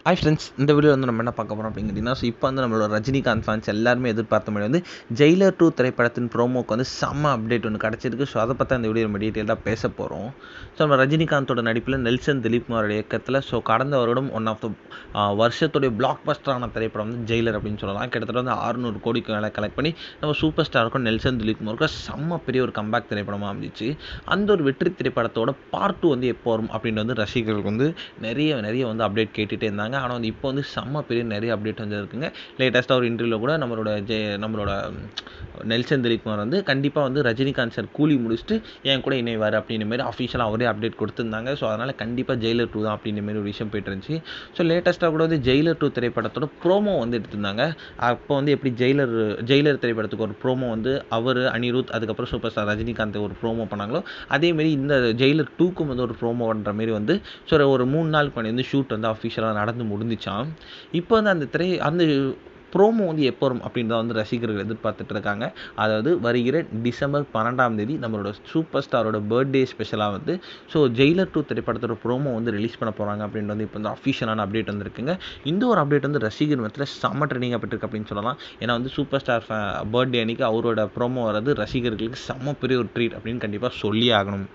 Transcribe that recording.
Hi friends, இந்த video வந்து நம்ம என்ன பார்க்க போகிறோம் அப்படின்னு கேட்டிங்கன்னா, இப்போ வந்து நம்மளோட ரஜினிகாந்த் ஃபேன்ஸ் எல்லாருமே எதிர்பார்த்த மாதிரி வந்து ஜெயிலர் 2 திரைப்படத்தின் ப்ரோமோக்கு வந்து செம்ம அப்டேட் ஒன்று கிடச்சிருக்கு. ஸோ அதை பற்றி அந்த வீடியோ நம்ம டீட்டெயிலாக பேச போகிறோம். ஸோ நம்ம ரஜினிகாந்தோட நடிப்பில் நெல்சன் திலீப்குமாரோட இயக்கத்தில் கடந்த வருடம் ஒன் ஆஃப் த வருஷத்துடைய பிளாக் பஸ்டரான திரைப்படம் வந்து ஜெயிலர் அப்படின்னு சொல்லலாம். கிட்டத்தட்ட வந்து 600 கோடிக்கு மேலே கலெக்ட் பண்ணி நம்ம சூப்பர் ஸ்டாருக்கும் நெல்சன் திலீப்குமாருக்கும் செம்ம பெரிய ஒரு கம்பேக் திரைப்படமாக அமைஞ்சிச்சு. அந்த ஒரு வெற்றி திரைப்படத்தோட பார்ட் 2 வந்து எப்போ வரும் அப்படின்னு வந்து ரசிகர்களுக்கு வந்து நிறைய வந்து அப்டேட் கேட்டுகிட்டே இருந்தாங்க. ஆனால் வந்து இப்போ வந்து செம்ம பெரிய நிறைய அப்டேட் வந்து இருக்குங்க. லேட்டஸ்ட்டாக ஒரு இன்டர்வியூவில் கூட நம்மளோட நெல்சன் திலீப்குமார் வந்து கண்டிப்பாக வந்து ரஜினிகாந்த் சார் கூலி முடிச்சுட்டு என் கூட இணைவார் அப்படின்ற மாதிரி அஃபிஷியலாக அவரே அப்டேட் கொடுத்துருந்தாங்க. ஸோ அதனால் கண்டிப்பாக ஜெயிலர் 2 தான் அப்படின்ற மாதிரி ஒரு விஷயம் போயிட்டு இருந்துச்சு. ஸோ லேட்டஸ்ட்டாக கூட வந்து ஜெயிலர் 2 திரைப்படத்தோட ப்ரோமோ வந்து எடுத்திருந்தாங்க. அப்போ வந்து எப்படி ஜெயிலர் திரைப்படத்துக்கு ஒரு ப்ரோமோ வந்து அவர், அனிருத், அதுக்கப்புறம் சூப்பர் ஸ்டார் ரஜினிகாந்த் ஒரு ப்ரோமோ பண்ணாங்களோ, அதேமாரி இந்த ஜெயிலர் 2க்கும் வந்து ஒரு ப்ரோமோ பண்ணுற மாரி வந்து ஸோ ஒரு 3 நாளுக்கு முன்னாடி வந்து ஷூட் வந்து அஃபிஷியலாக நடந்து முடிஞ்சிச்சான். இப்போ வந்து அந்த ப்ரோமோ வந்து எப்போ வரும் அப்படின்றத வந்து ரசிகர்கள் எதிர்பார்த்துட்டு இருக்காங்க. அதாவது வருகிற டிசம்பர் 12ஆம் தேதி நம்மளோட சூப்பர் ஸ்டாரோட பர்த்டே ஸ்பெஷலாக வந்து ஜெயிலர் 2 திரைப்படத்தோட ப்ரோமோ வந்து ரிலீஸ் பண்ண போகிறாங்க அப்படின்றது வந்து இப்போ வந்து அஃபிஷியலான அப்டேட் வந்துருக்குங்க. இந்த ஒரு அப்டேட் வந்து ரசிகர் மத்தியில் செம்ம ட்ரெண்டிங்காக போயிருக்கு அப்படின்னு சொல்லலாம். ஏன்னா வந்து சூப்பர் ஸ்டார் பர்த்டே அன்னைக்கு அவரோட ப்ரோமோ வர்றது ரசிகர்களுக்கு செம்ம பெரிய ஒரு ட்ரீட் அப்படின்னு கண்டிப்பாக சொல்லி ஆகணும்.